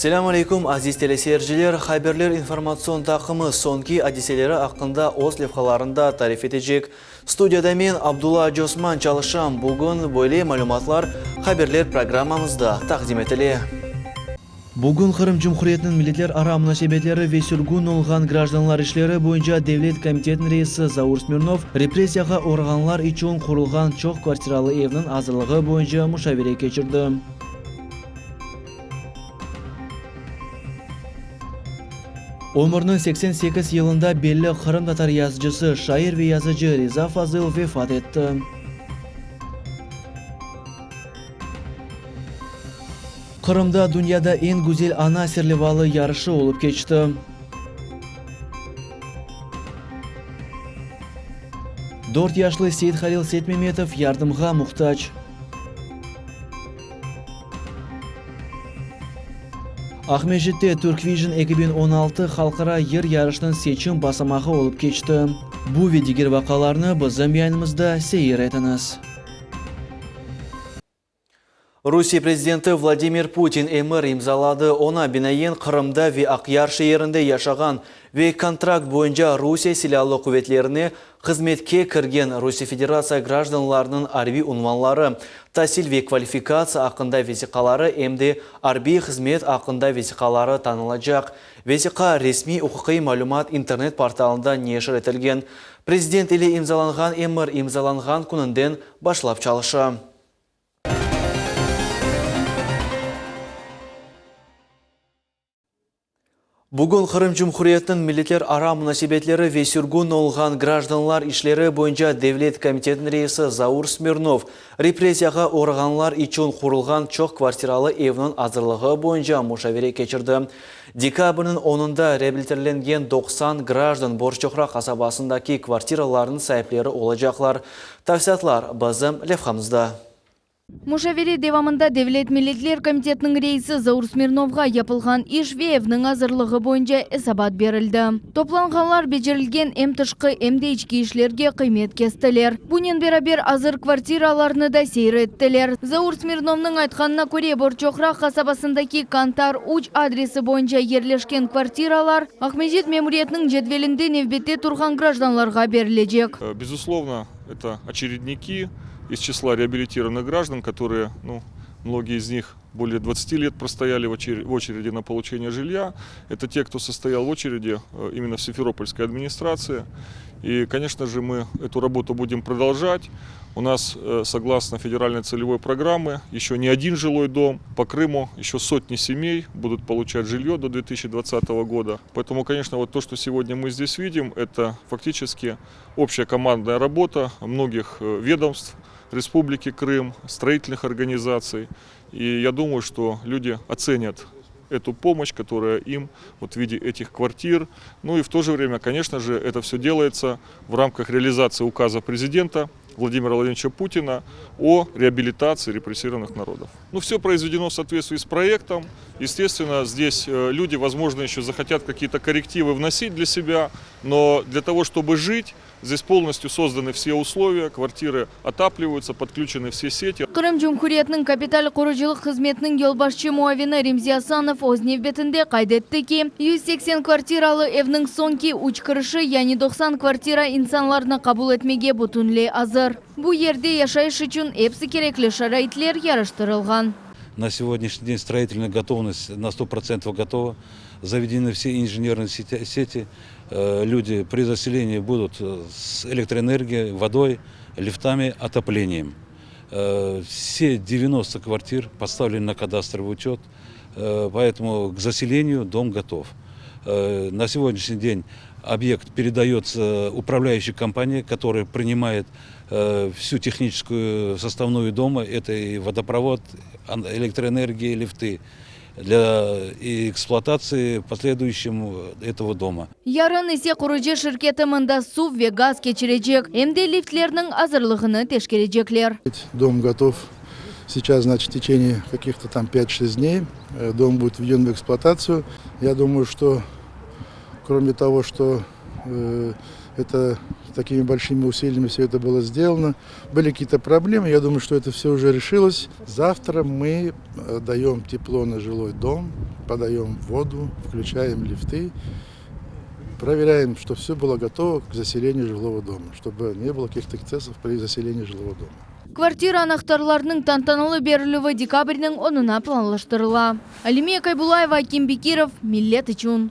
Assalamu alaikum aziz teleseyirciler. Haberler informasyon takımı sonki hadiseleri hakkında OZ levhalarında tarif edecek. Studiyada men Abdullah Josman çalışam. Bugün böyle malumatlar haberler programımızda takdim etili. Bugün Kırım Cumhuriyeti'nin milletler ara münasebetleri ve sürgün olgan gражданlar işleri boyunca Devlet Komitetinin reisi Zaur Smirnov repressiyaga uğraganlar için kurulgan çok kvartiralı evinin hazırlığı boyunca müşavire geçirdi. Ömrünün 88 yılında belli Kırım Tatar yazıcısı, şair ve yazıcı Reza Fazıl vefat etti. Kırım'da dünyada en güzel ana serlivalı yarışı olup geçti. Dört yaşlı Seyit Halil Setmemetov yardımga muhtaç. Ahmejit'te Turkvision 2016 halkara yer yarışının seçim basamağı olup geçti. Bu ve diğer vakalarını bizim yayınımızda seyir etiniz. Rusya Prezidenti Vladimir Putin emir imzaladı. Ona binaen Kırım'da ve Akyar şehirinde yaşagan ve kontrakt boyunca Rusya silahlı kuvvetlerini hizmetke kirgen Rusya Federatsiya gражданlarının harbiy unvanları, tahsil ve kvalifikasiya hakkında vesikaları emdi harbiy hizmet hakkında vesikaları tanılacak. Vesika resmi hukuki malumat internet portalında neşir etilgen. Prezident ile imzalangan emir imzalangan kunundan başlap çalışı. Bugün Kırım Cumhuriyeti'nin milletler ara münasebetleri ve sürgün olgan gражданlar işleri boyunca Devlet Komitetinin reisi Zaur Smirnov repressiyaga uğraganlar için kurulgan çok kvartiralı evinin hazırlığı boyunca müşavire geçirdi. Dekabrın 10'unda reabilitlengen 90 gраждан Borçokra kasabasındaki kvartiraların sahipleri olacaklar. Tavsiyatlar bizim levhamızda. Müşavire devamında Devlet Milletler Komitetinin reisi Zaur Smirnovga yapılgan iş ve evinin hazırlığı boyunca esabat berildi. Toplanganlar becerilgen hem tışkı hem de içki işlerge kıymet kestiler. Bunun beraber hazır kvartiralarını da seyrettiler. Zaur Smirnov'nun aytkanına göre Borçokra kasabasındaki Kantar uç adresi boyunca yerleşken kvartiralar Ahmejit Memuriyetinin cedvelinde nevbette turgan gражданларга berilecek. Безусловно, это очередники из числа реабилитированных граждан, которые, многие из них более 20 лет простояли в очереди на получение жилья. Это те, кто состоял в очереди именно в Симферопольской администрации. И, конечно же, мы эту работу будем продолжать. У нас, согласно федеральной целевой программы, еще не один жилой дом. По Крыму еще сотни семей будут получать жилье до 2020 года. Поэтому, конечно, вот то, что сегодня мы здесь видим, это фактически общая командная работа многих ведомств Республики Крым, строительных организаций. И я думаю, что люди оценят эту помощь, которая им в виде этих квартир. Ну и в то же время, конечно же, это все делается в рамках реализации указа президента Владимира Владимировича Путина о реабилитации репрессированных народов. Все произведено в соответствии с проектом. Естественно, здесь люди, возможно, еще захотят какие-то коррективы вносить для себя, но для того, чтобы жить, здесь полностью созданы все условия, квартиры отапливаются, подключены все сети. Kırım Cumhuriyeti'nin kapital kuruculuk hizmetinin yolbaşçı muavini Remzi Asanov öz nevbetinde kaydetti ki 180 kvartiralı evinin sonki uç kırışı yani 90 kvartira insanlarını kabul etmege bütünle hazır. Bu yerde yaşayış için hepsi gerekli şaraitler yarıştırılgan. На сегодняшний день строительная готовность на 100% готова. Заведены все инженерные сети. Люди при заселении будут с электроэнергией, водой, лифтами, отоплением. Все 90 квартир поставлены на кадастровый учет, поэтому к заселению дом готов. На сегодняшний день объект передается управляющей компании, которая принимает всю техническую составную дома. Это и водопровод, электроэнергия, лифты для эксплуатации последующим этого дома. Yarın ise kurucu şirketi mında su ve gaz geçirecek. Hem de liftlerinin hazırlığını teşkilecekler. Дом готов. Сейчас, значит, в течение каких-то там 5-6 дней дом будет введен в эксплуатацию. Я думаю, что кроме того, что это такими большими усилиями все это было сделано. Были какие-то проблемы, я думаю, что это все уже решилось. Завтра мы даем тепло на жилой дом, подаем воду, включаем лифты, проверяем, что все было готово к заселению жилого дома, чтобы не было каких-то эксцессов при заселении жилого дома. Квартира анахтарларының тантаналы берілуі декабрьдің 10-на планлаштырыла. Алимия Кайбулаева, Аким Бекиров, Миллет үшін.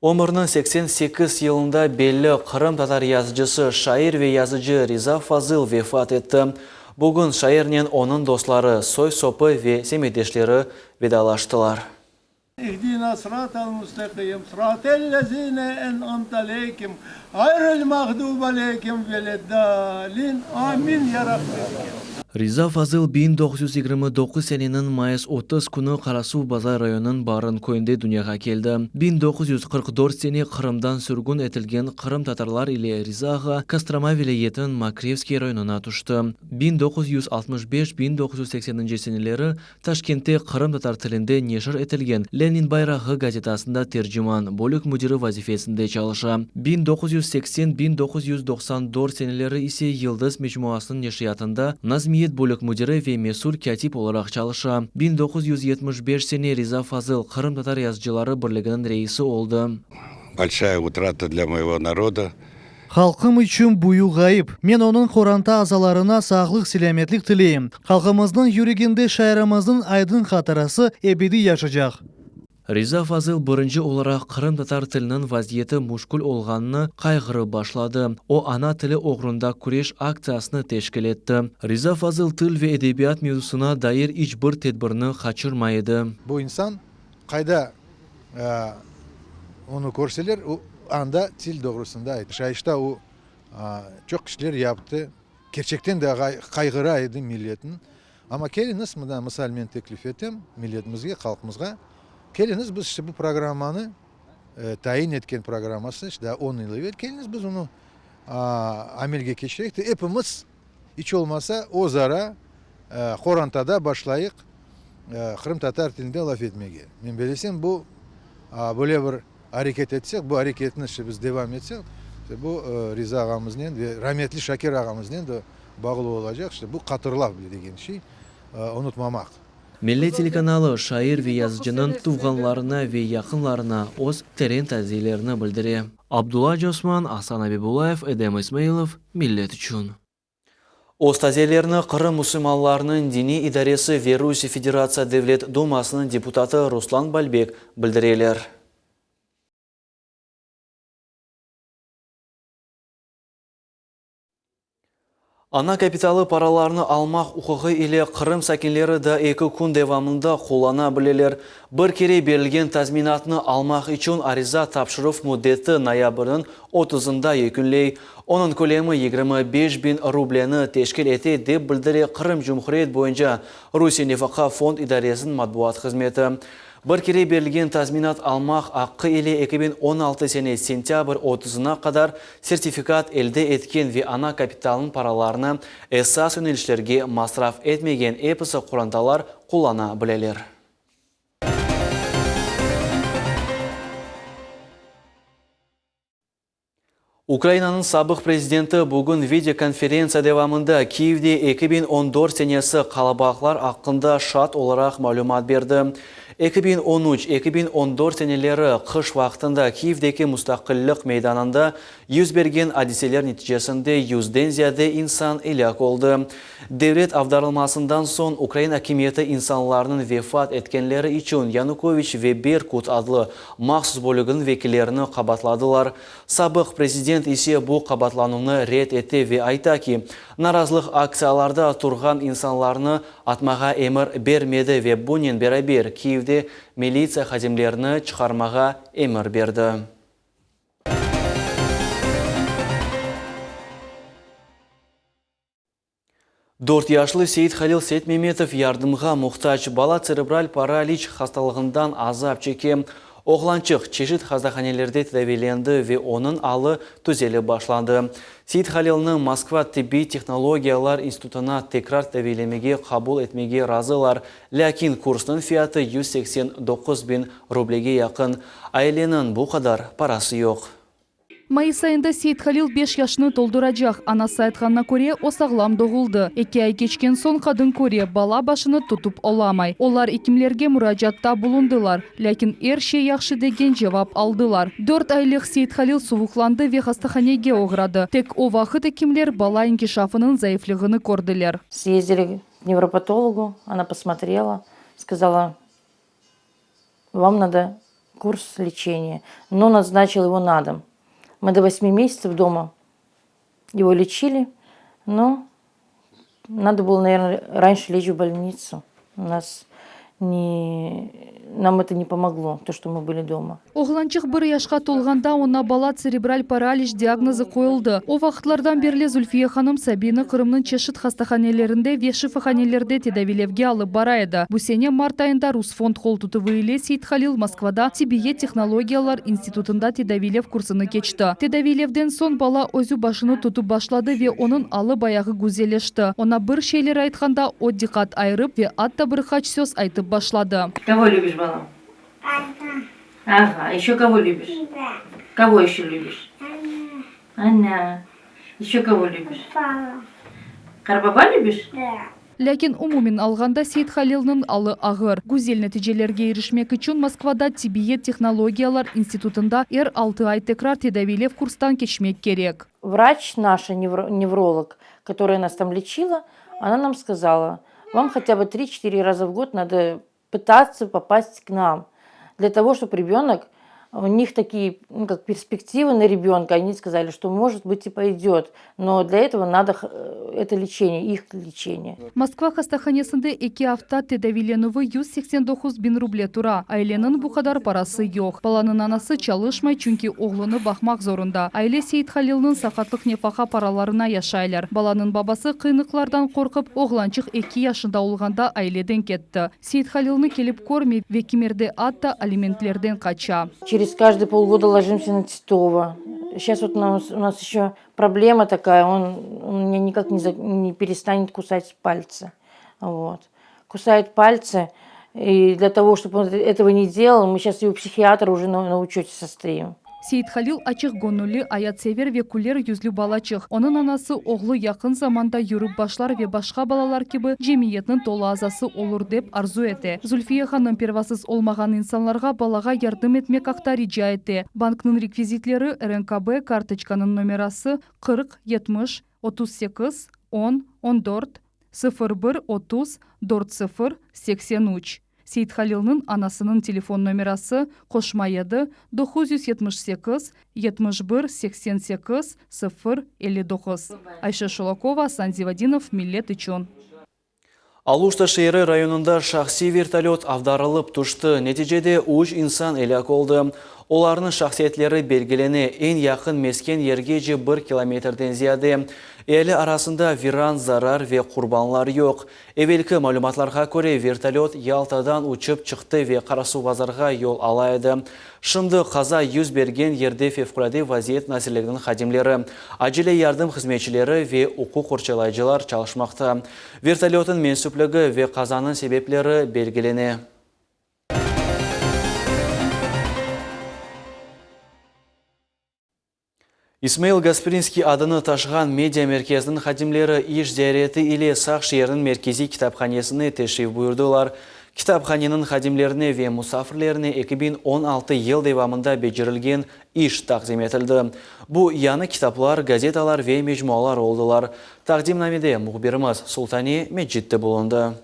Өмірінің 88 елында белі Қырым татар yazıcısı, шайыр ве yazıcı Риза Фазыл вефат етті. Бүгін шайырнен оның достлары, сой сопы ве семейдешлері ведалаштылар. اهدنا صراط المستقيم صراط الذين أنعمت عليهم غير المغضوب عليهم ولا الضالين آمين يا رب. Риза Фазыл 1929 сененің майыс 30 күні Қарасу Базар районының барын көйінде дүнияға келді. 1944 сене Қырымдан сүргін етілген Қырым татарлар иле Ризаға Кострома вилайетін Макревский районына тұшты. 1965-1980 сенелері Ташкентте Қырым татар тілінде нешір етілген Ленин байрағы газетасында тержиман бөлік мүдірі вазифесінде чалыша. 1980-1994 сенелері исе Йылдыз мечмуасының нешиятында Назмиет бөлік мүдірі ве Месур Кятип оларақ чалыша. 1975 сене Риза Фазыл Қырым татар yazıcылары бірлігінің рейсі олды. Большая утрата для моего народа. Халқым үшін бұю ғайып. Мен оның қоранта азаларына сағлық сәлеметлік тілеймін. Халқымыздың жүрегінде шайырымыздың айдың қатарасы әбеди яшачақ. Риза Фазыл бірінші оларақ Қырым татар тілінің вазиеті мұшкүл олғанны қайғыры башлады. О ана тілі оғрында күреш акциясыны тешкіл етті. Риза Фазыл тіл ве әдебият мевзусына дайыр ичбір тедбірні қачырмайды. Bu insan kayda onu görseler o anda til doğrusunda ait. Şayışta o çok işler yaptı. Gerçekten de kaygıraydı milletin. Ama geliniz mi da misal men teklif ettim milletimizge, halkımızga. Geliniz biz işte bu programını tayin etken programası işte 10 yıl evvel geliniz biz onu amelge geçirek de hepimiz hiç olmasa o zara Korantada başlayık Kırım Tatar dilinde laf etmeye. Ben bilesem bu böyle bir hareket etsek, bu hareketin işte biz devam etsek işte bu Riza ağamızla ve rahmetli Şakir ağamızla da bağlı olacak. İşte bu katırlaf bile degen şey unutmamak. Milli телеканалы шайыр ве yazıcının туғанларына ве яқынларына оз терен тәзийлеріні білдіре. Абдулла Жосман, Асан Абибулаев, Эдем Исмаилов, Миллет үшін. Оз тәзийлеріні Қырым мұсылманларының дини идаресі ве Руси Федерация Девлет Думасының депутаты Руслан Бальбек білдірелер. Ана капиталы параларны алмақ ұқығы иле Қырым сәкенлері да 2 күн девамында қолана білелер. Бір кере берілген тәзминатны алмақ үшін ариза тапшырып мұдеті ноябрның 30-ында екінлей. Оның көлемі 25.000 рублені тешкел ете деп білдіре Қырым Жұмхурет бойынша Руси Нефақа фонд идаресінің матбуат қызметі. Бір кере берілген тәзминат алмақ аққы еле 2016 сене сентябрь 30-на қадар сертификат елде еткен ве ана капиталын параларына эсас өнеліштерге масраф етмеген эпісі құранталар қолана білелер. Украинаның сабық президенті бүгін видеоконференция девамында Киевде 2014 сенесі қалабақлар ақында шат оларақ мәлумат берді. 2013-2014 сенелері қыш вақтында Киевдегі мұстақылық мейданында yüz берген адиселер нәтижесінде 100-ден зияде инсан илyak oldu. Devlet avdarılmasından son Ukrayna hakimiyeti insanlarının vefat etkenleri için Yanukovich ve Berkut adlı mahsus bölüğün vekillerini qabatladılar. Sabıq prezident ise bu qabatlanını red etti ve ayta ki, narazılıq aksiyalarda turgan insanlarını atmağa emir bermedi ve bunun beraber Kiev'de militsiya xadimlerini çıkarmağa emir berdi. Dört yaşlı Seyit Halil Setmemetov yardımға muhtaç bala cerebral paraliç hastalığından azap çekim. Oğlançıq çeşit hastahanelerde tedavilendi ve onun alı tüzeli başlandı. Seyit Halil'ni Moskva Tibbi Teknologiyalar İnstitutuna tekrar tedavilemege kabul etmege razılar. Lakin kursının fiyatı 189.000 rublege yakın. Ailenin bu kadar parası yok. Mayıs ayında Seyit Halil 5 yaşını dolduracak. Anası aytkanına ko'ra o sağlam doğuldu. 2 ay geçken son kadın ko'ra bala başını tutup olamay. Onlar hekimlerge müracaatda bulundular. Lakin her şey yaxşı degen cevap aldılar. 4 aylık Seyit Halil soğuklandı ve hastahanege uğradı. Tek o vakit hekimler bala inkişafının zayıflığını gördüler. Съездили к невропатологу, она посмотрела, сказала, вам надо курс лечения, но назначил его на дом. Мы до 8 месяцев дома его лечили, но надо было, наверное, раньше лечь в больницу. Нам это не помогло, то, что мы были дома. Oğlançıq 1 yaşqa tolğanda ona bala cerebral paraliz diagnozu koyuldu. O vaxtlardan beri Zülfiye Hanım Sabini Kırım'ın çeşit hastahanelerinde ve şifahanelerde tedavilevge alıp baraydı. Bu sene Mart ayında Rus fond kol tutuvu ile Seyit Halil Moskvada Tibiye Teknologiyalar İnstitutunda tedavilev kursunu geçti. Tedavilevden son bala özü başını tutup başladı ve onun alı bayağı güzelleşti. Ona bir şeyler aytkanda o dikkat ayırıp ve hatta birkaç söz aytıp başladı. Кого любишь, балам? Ага, еще кого любишь? Кого еще любишь? Анна. Еще кого любишь? Карбаба любишь? Lakin umumin alganda Seyit Halil'nin alı ağır. Güzel neticelerge erişmek için Moskvada Tibiye Teknologiyalar İnstitutunda 6 ay tekrar tedavilev kurstan geçmek gerek. Врач, наша невролог, которая нас там лечила, она нам сказала, вам хотя бы 3-4 раза в год надо пытаться попасть к нам. Для того, чтобы ребенок, у них такие как перспективы на ребенка, они сказали, что может быть и пойдет, но для этого надо это лечение, их лечение. Moskva hastahanesinde 2 hafta tedavilenuvi 189.000 ruble tura. Ailenin bu kadar parası yok. Balanın anası çalışmay çünkü oğlunu bakmak zorunda. Aile Seyit Halil'nin sakatlık nefaka paralarına yaşaylar. Balanın babası kıyınıklardan korkup oğlançık 2 yaşında olganda aileden ketті. Seyit Halil'ni kelip көрмей ve kemerde hatta alimentlerden kaça. Через каждые полгода ложимся на Титова. Сейчас вот у нас еще проблема такая, он меня никак не перестанет кусать пальцы. Вот. Кусает пальцы, и для того, чтобы он этого не делал, мы сейчас и у психиатра уже на учете состоим. Seyit Halil açıq gönüllü, hayatsever ve güler yüzlü balacıq. Onun anası oğlu yakın zamanda yürüp başlar ve başka balalar gibi cemiyetin dolu azası olur dep arzu etti. Zülfiye Hanım pervasız olmagan insanlarga balaga yardım etmek akta rica etti. Bankның rekvizitleri RNKB kartochkanın numerası 40 70 38 10 14 01 30 40 83. Seyit Halil'nin anasının telefon numarası koşma 7 978 71 88 059. Ayşe Şolakova, Sanzivadinov, Millet üçün. Алушта шейрі районында шақси вертолет авдарылып тұшты. Нәтижеде 3 инсан әлек oldu. Оларының шақсиетлері белгілене ең яқын мескен ергеже 1 километрден зияды. Әлі арасында виран, зарар ве құрбанлар yok. Эвелкі малюматларға көре вертолет Ялтадан учып чықты ве Қарасу базарға yol алайды. Шымды қаза yüz берген ерде февкулade вазиет насирлігінің хадимлері, acele yardım хызметчілері ве оқу құрчалайчылар çalışmakta. Вертолетін менсүплігі ве қазаның себеплері белгілене. Исмаил Гаспринский адыны ташыған медиа мерkezінің хадимлері иш зияреті или сақ шерінің меркези кітапханесіне тешриф бұйырдылар. Кітапханенің хадимлеріне ве мұсафірлеріне 2016 ел девамында бежірілген иш тақзим етілді. Бұл яны кітаплар, газеталар ве мejmualar олдылар. Тақдимнамеде мұхбиріміз Султани Меджитті болынды.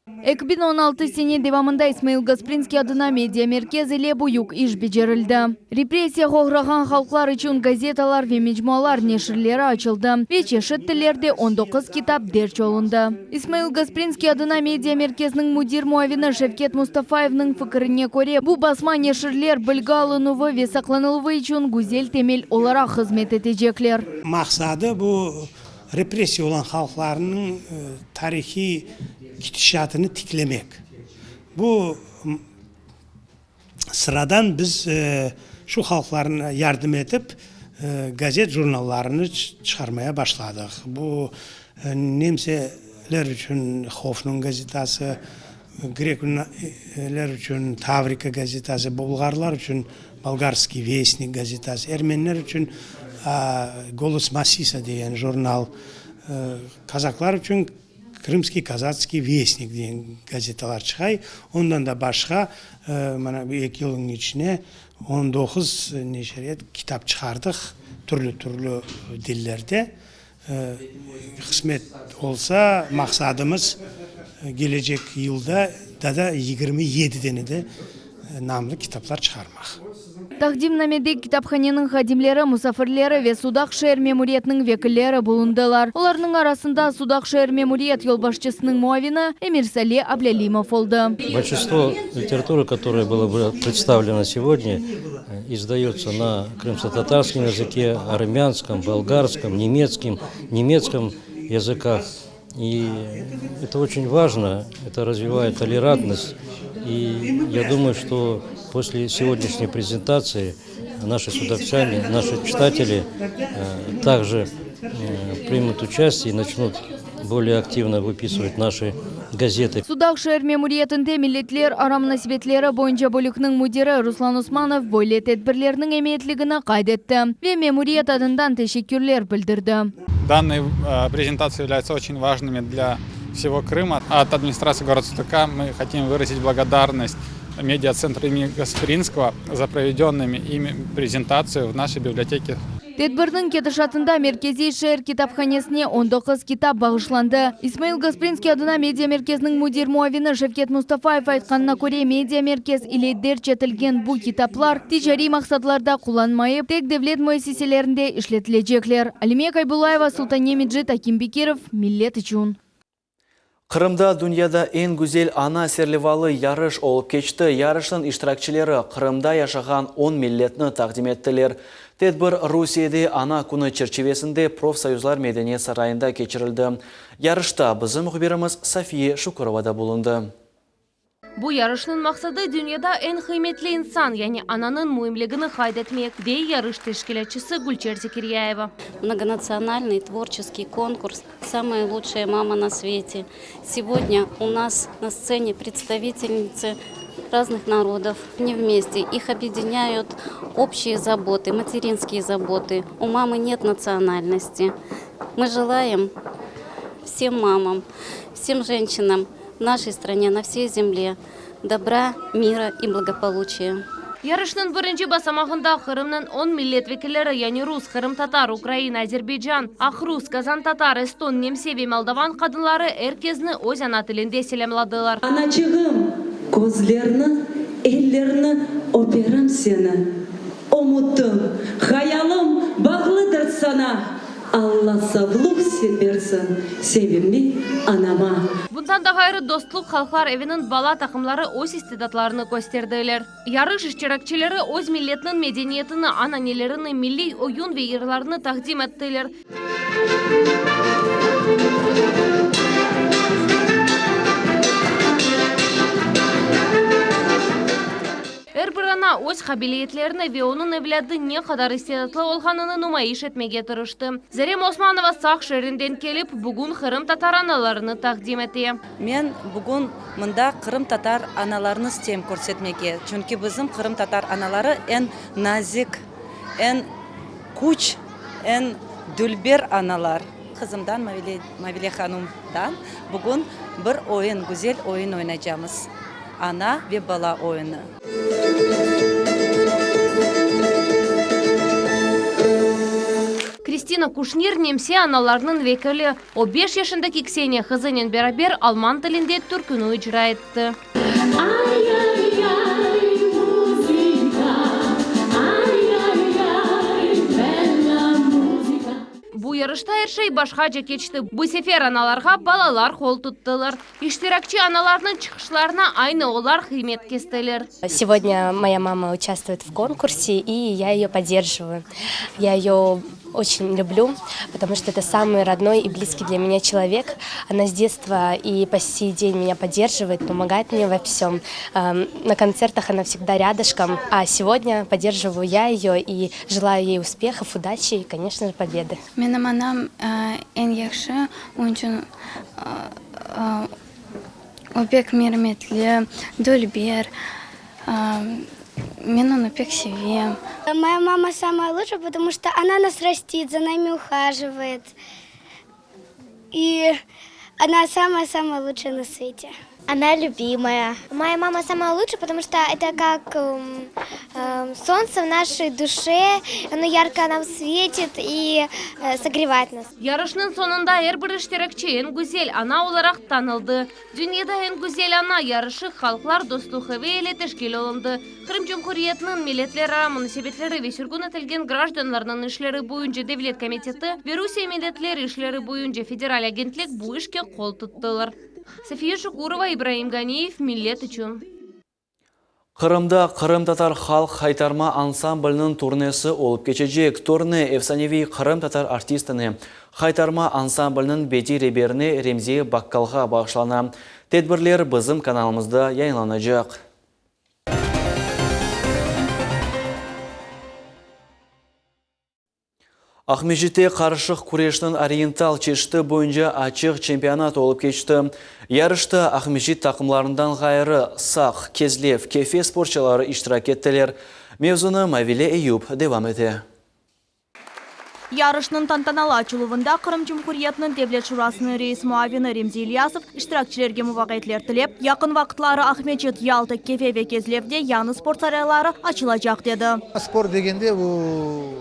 2016 сене девамында Исмаил Гаспринский адына медиа меркез иле буюк иш бежерилди. Репрессия хоғраған халқлар үшін газеталар ве мejmualar нешірлері açılды. Ве чешет тілерде 19 китап дерч олынды. Исмаил Гаспринский адына медиа мерkezінің мудир муавины Шевкет Мустафаевның фікіріне көре, бұл басма нешірлер білгі алынуы ве сақланылуы үшін гүзел темел олара қызмет етежеклер. Мақсады бұл репрессия olan халқларының тарихи gidişatını tiklemek. Bu sıradan biz şu halklarına yardım edip gazet jurnallarını çıkarmaya başladık. Bu Nemseler için Hof'un gazetası гректер үшін Таврика газетасы, болгарлар үшін Болгарский вестник газетасы, эрменлер үшін Голос Массиса деген журнал, казаклар үшін Крымский казацкий вестник деген газеталар шығай. Ондан да башқа, мана 2 жылдың ішіне 19 неше рет китап шығардық түрлі диллерде. Қызмет олса, мақсадымыз келecek yılda да 27 денеде намлы китаплар шығармақ. Тақдимнамеде китапханенің хадимлері, мұсафирлері ве Судақ шәһәр мемуриетінің векілері болындылар. Оларның арасында Судақ шәһәр мемуриет елбашчысының муавины Эмирсали Аблялимов oldu. Большинство литературы, которая была представлена сегодня, издается на крымско-татарском языке, армянском, болгарском, немецком языках. И это очень важно, это развивает толерантность. И я думаю, что после сегодняшней презентации наши судакчане, наши читатели также примут участие и начнут более активно выписывать наши газеты. Судақ шәһәр мемуриетінде миллетлер арамнасибетлері бойынша бөлікнің мудирі Руслан Усманов бойлы тәдбірлерінің әметлігіні қайдетті ве мемуриет адынан тәшеккүрлер білдірді. Данные презентации являются очень важными для всего Крыма. От администрации города Судака мы хотим выразить благодарность медиа-центру имени Гаспаринского за проведенными ими презентацию в нашей библиотеке. Тедбірдің кетішатында меркези шәһәр китапханесіне 19 китап бағышланды. Исмаил Гаспаринский адына медиа меркезінің мудир муавины Шевкет Мустафаев айтқанына көре медиа меркез иледдер четілген бұл китаплар тижари мақсатларда құланмайып, тек девлет муэссеселерінде ішлетілежеклер. Алимия Кайбулаева, Султан Емиджит, Аким Бекиров, Миллет үшін. Қырымда дүнияда ең güzel ана серлевалы ярыш олып кечті. Ярыштың иштиракчылары Қырымда яшаған 10 миллетні тақдим еттілер. Тедбір Русияде ана күні черчевесінде профсоюзлар мәдениет сарайында кечірілді. Ярышта бізім мұхбирimiz Safiye Шукуровада болынды. Bu yarışның мақсады dünyada en kıymetli insan, yani ananın mühimligini kaydetmek, dey yarış teşkilatçısı Gulcher Zekiryaeva. Многонациональный творческий конкурс «Самая лучшая мама на свете». Сегодня у нас на сцене представительницы разных народов. Они вместе. Их объединяют общие заботы, материнские заботы. У мамы нет национальности. Мы желаем всем мамам, всем женщинам в нашей стране, на всей земле добра, мира и благополучия. Yarışның бірінші басамағында Қырымның 10 миллет векілері, яғни рус, Қырым татар, Украина, Азербайджан, Ақрус, Казан татар, Эстон, Немсе ве Молдаван қадынлары әркезні өз ана тілінде селемладылар. Аначығым, көзлерні, еллерні операм сені. Омутым, хаялым бағлыдыр сана. Алла саблық берсін, себімі анама. Bundan da gayrı dostluk halklar evinin bala takımları öz istidatlарını gösterdiler. Yarış iştirakçıları öz milletinin medeniyetini, ananelerini, milli oyun ve yırlarını takdim ettiler. Әрбірана өз қабілетлеріне ve onun evladı ne kadar istidatlı olğanını nümayiş etmeye tırıştı. Zarem Osmanova Saq şehrinden kelip bugün Kırım tatar analarını takdim etti. Мен бүгін мында Kırım tatar analarını isteyim көрсетмеге. Çünkü bizim Kırım tatar analары en nazik, en kuch, en dülber analar. Kızımdan Mavile Hanım'dan bugün bir oyun, güzel oyun oynayacağımız. Ana ve bala oyunu. Кристина Кушнир немсе аналарының векілі. O 5 yaşındaki Kseniya kızının beraber Alman tilinde türkünü icra etti. Bu yarışta her şey başkaca geçti. Bu sefer analarga balalar kol tuttular. İştirakçı analarının çıkışlarına aynı olar kıymet kestiler. Сегодня моя мама участвует в конкурсе, и я ее поддерживаю. Я ее очень люблю, потому что это самый родной и близкий для меня человек. Она с детства и по сей день меня поддерживает, помогает мне во всем. На концертах она всегда рядышком, а сегодня поддерживаю я ее и желаю ей успехов, удачи и, конечно же, победы. Менің анам ең яқшы, оның үшін Опек мерметлі, Дульбер. Мен оны пек sevем. Моя мама самая лучшая, потому что она нас растит, за нами ухаживает. И она самая-самая лучшая на свете. Она любимая. Моя мама самая лучшая, потому что это как солнце в нашей душе. Оно ярко нам светит и согревает нас. Yarışның sonunda her bir iştirakçı en güzel ana olarak tanıldı. Dünyada en güzel ana yarışı Halklar Dostluğu ile teşkil olundu. Kırım Cumhuriyeti'nin milletler ara münasebetleri ve sürgün etilgen gражданlarının işleri boyunca Devlet Komiteti ve Rusya milletleri işleri boyunca Federal Agentlik bu işke kol tuttular. София Шукурова, Ибраим Ганиев, Миллет үшін. Қырымда Қырым татар халық қайтарма ансамблінің турнесі олып кечежек. Турне Эфсаневи Қырым татар артистіні қайтарма ансамблінің бети реберіне Ремзе Баккалға бағышлана. Тедбірлер біздің каналымызда яйынланacak. Ахмежите қарышық күрештің ориентал чешті бойынша ачық чемпионат олып кечті. Ярышта Ахмежит тақымларындан ғайыры Сақ, Кезлев, Кефе спортчылары иштирак еттілер. Мевзуны Мавиле Эюб девам ете. Ярышның тантаналы ачылуында Қырым Cumhuriyeti'nin Devlet Şurası'nın reis muavini Remzi İlyasov iştirakçilerге muvaqetler tilep, yakın vaxtları Ahmejit, Yalta, Kefe ve Kezlev'de yanı sport sarayları açılacak dedi. Spor degende bu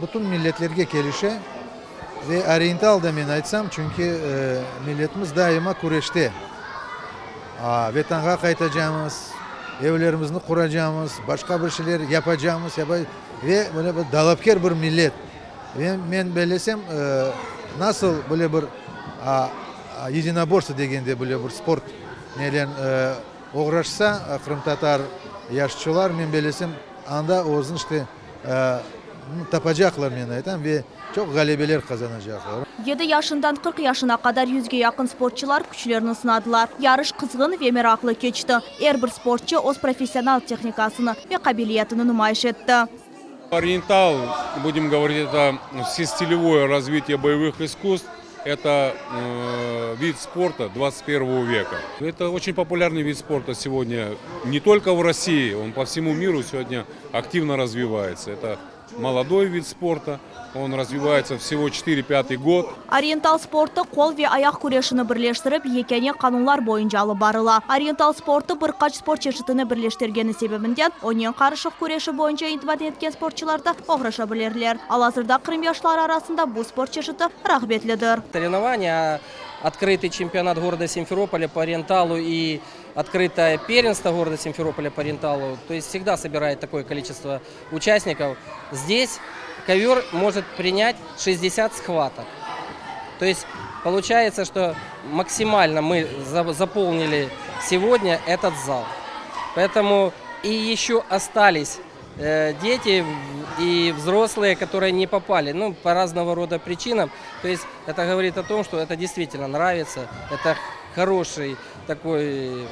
bütün milletlerge kelişe ve oriental da men aytsam çünkü milletimiz daima kureşte. Vatanga qaytacağımız, evlerimizni kuracağımız, başka bir şeyler yapacağımız ve böyle bir dalapkar bir millet. Ve men belesem nasıl böyle bir единоборство degende böyle bir sport neden uğraşsa Kırım Tatar yaşçılar men belesem anda o'zini işte tapacaklar men aytam ve çok galibeler kazanacaklar. 7 yaşından 40 yaşına kadar 100'ge yakın sporçular güçlerini sınadılar. Yarış kızgın ve meraklı geçti. Her bir sporçu öz profesyonel техникасını ve kabiliyetini nümayiş etti. Ориентал, будем говорить, это всестилевое развитие боевых искусств. Это вид спорта 21 века. Это очень популярный вид спорта сегодня не только в России, он по всему миру сегодня активно развивается. Это молодой вид спорта, он развивается всего 4-5 год. Ориентал спорты қол ve аяқ күрешіні бірлештіріп, екене қанунлар бойынша алып барыла. Ориентал спорты бір қач спорт чешітіні бірлештергені себебінден, онен қарышық күреші бойынша интибат еткен спортчыларды оғраша білерлер. Ал азырда Қырым яшылары арасында бұл спорт чешіті рағбетлідір. Соревнования, открытый чемпионат города Симферополя по ориенталу и открытое первенство города Симферополя по ориенталу, то есть всегда собирает такое количество участников. Здесь ковер может принять 60 схваток. То есть получается, что максимально мы заполнили сегодня этот зал. Поэтому и еще остались дети и взрослые, которые не попали, по разного рода причинам. То есть это говорит о том, что это действительно нравится, это хороший такой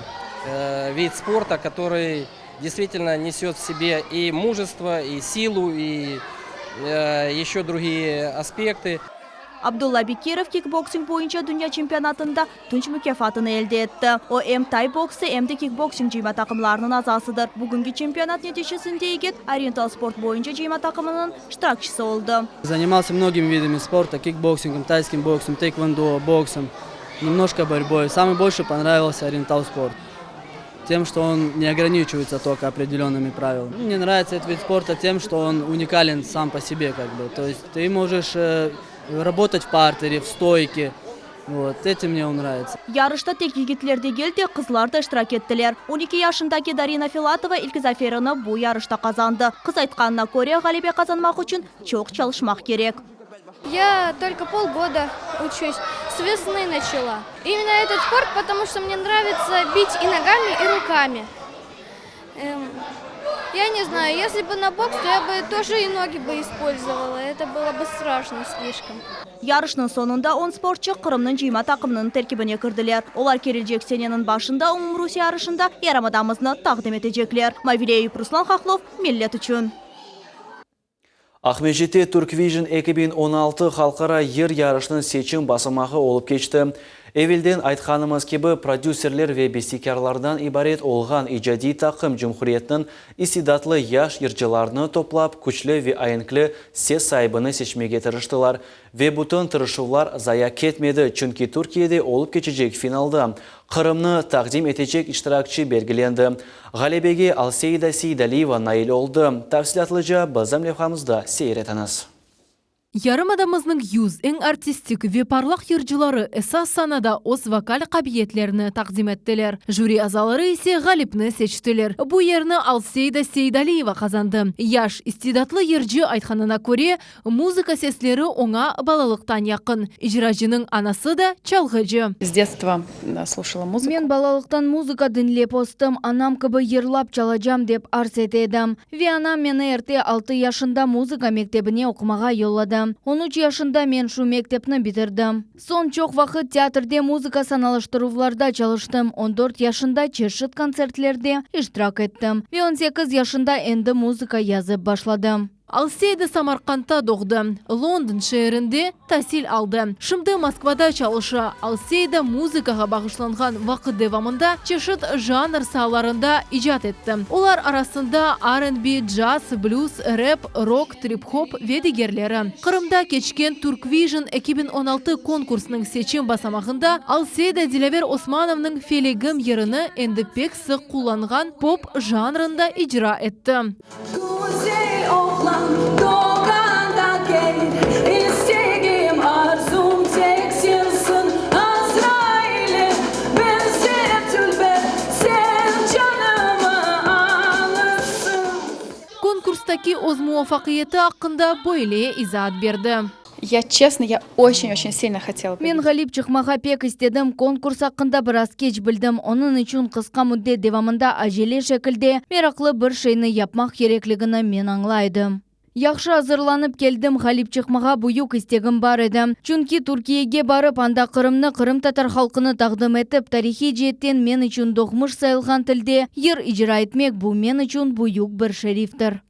вид спорта, который действительно несет в себе и мужество, и силу, и еще другие аспекты. Абдулла Бекиров кикбоксинг бойынша dünya чемпионатында tunç mükafatını elde etti. O hem tay boksı hem de kikbokсинг жийма takımlarının azasıdır. Bugünkü чемпионат нәтижесінде егет ориентал спорт бойынша жийма takımının iştirakçısı oldu. Занимался многими видами спорта, кикбоксингом, тайским боксом, тэквондо, боксом, немножко борьбой. Самый больше понравился ориентал спорт. Тем, что он не ограничивается только определенными правилами. Мне нравится этот вид спорта тем, что он уникален сам по себе, То есть ты можешь работать в партере, в стойке. Вот, этим мне он нравится. Yarışta tek yigitler de geldi, kızlar da iştirak ettiler. 12 yaşındaki Darina Filatova ilk zaferini bu yarışta kazandı. Kız айтқанына ko'ra, galibe kazanmak için çok çalışmak gerek. Я только полгода учусь, с весны начала. Именно этот спорт, потому что мне нравится бить и ногами, и руками. Я не знаю, если бы на бокс, то я бы тоже и ноги бы использовала. Это было бы страшно слишком. Yarışның sonunda 10 sportçı Kırımның жийма takımının terkibine kirdiler. Olar kelecek senenin başında Rusya yarışında yaramadamızını taqdim edecekler. Mavile Eyüp, Ruslan Xaxlov, Millet üçün. Ахмежетте Turkvision 2016 халқара ер ярышының сечім басымағы олып кечті. Эвелден айтқанымыз кебі продюсерлер ве бестикарлардан ибарет олған ижади тақым Жұмхуриетінің истидатлы яш ержыларыны топлап, күчлі ве айынклі сес сайбыны сечмеге тырыштылар. Ве бұтын тырышулар зая кетмеді, чүнки Түркиеде олып кечежек финалды. Қырымны тақдим етечек иштиракчы белгіленді. Ғалебеге Алсейда Сейдалиева наил олды. Тәфсилатлыжа базам левхамызда сейретаныз. Ярымадамыздың юз ең артистик ве парлақ ержылары эсас санада ос вокаль қабиетлеріні тақдим еттілер. Жюри азалары есе ғалипны сечтілер. Бұ ерні Алсейда Сейдалиева қазанды. Яш истидатлы ержі айтқанына көре, музыка сеслері оңа балалықтан яқын. Ижражының анасы да чалғыжы. С детства слушала музыку. Мен балалықтан музыка дінлеп остым, анам кібі ерлап чалажам деп арс етедім. Ве анам мені ерте 6 яшында музыка мектебіне оқымаға йоллады. 13 яшында мен шу мектепні бітірдім. Сон чоқ вақыт театрде музыка саналыштыруларда çalıştым. 14 яшында чешіт концертлерде иштирак еттім. 18 яшында енді музыка yazып башладым. Алсейда Самарқандта доғды. Лондон шерінде тәсіл алды. Шымды Москвада чалышы. Алсейда музыкаға бағышланған вақыт девамында чешіт жанр саларында ижат етті. Олар арасында R&B, джаз, блюз, рэп, рок, трип-хоп ведігерлері. Қырымда кечкен Turkvision 2016 конкурсының сечім басамағында Алсейда Дилавер Османовның Фелегім еріні енді пек сық құланған поп жанрында ижра етті. Doğanda gel, isteğim arzum tek sensin Azrail'im, ben sevdilbe, sen canımı alırsın. Конкурстаки оз муафақиеті ақында бойле изат берді. Я честно, я очень-очень сильно хотела. Мен ғалип чықмаға пек істедім, конкурс ақында біраз кеч білдім. Оның үшін қысқа мүдде девамында ажеле шекілде мерақлы бір шейні япмақ кереклігіні мен аңлайдым. Яқшы азырланып келдім, ғалип чықмаға бұйық істегім бар еді. Чүнки Түркиеге барып, анда Қырымны, Қырым татар халқыны тағдым етіп, тарихи жеттен мен үшін доғмыш сайылған тілде ер ижра етмек бұл мен үшін бұйық бір шерифтір.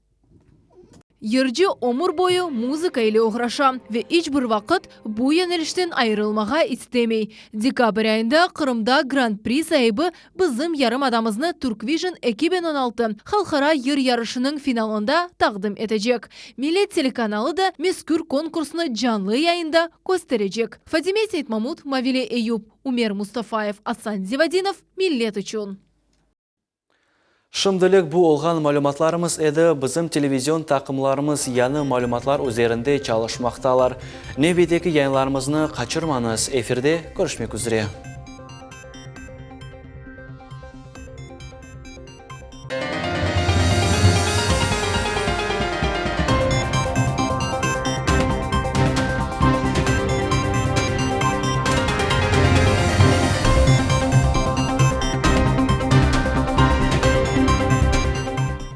Ерджі омыр бойы музыка еле оғраша ве ич бір вақыт бұ енеліштен айырылмаға істемей. Декабрь айында Қырымда гран-при сайыбы бізім ярым адамызны Turkvision 2016 халқара ер ярышының финалында тағдым етежек. Милет телеканалы да мескүр конкурсны жанлы яйында көстережек. Фатиме Сейтмамут, Мавиле Эюб, Умер Мустафаев, Асан Зивадинов, Миллет үшін. Шымдылық бұл олған малюматларымыз әді бізім телевизион тақымларымыз яны малюматлар өзерінде çalışмақталар. Неведекі яйынларымызны қачырманыз. Эфирде көрішмек үзіре.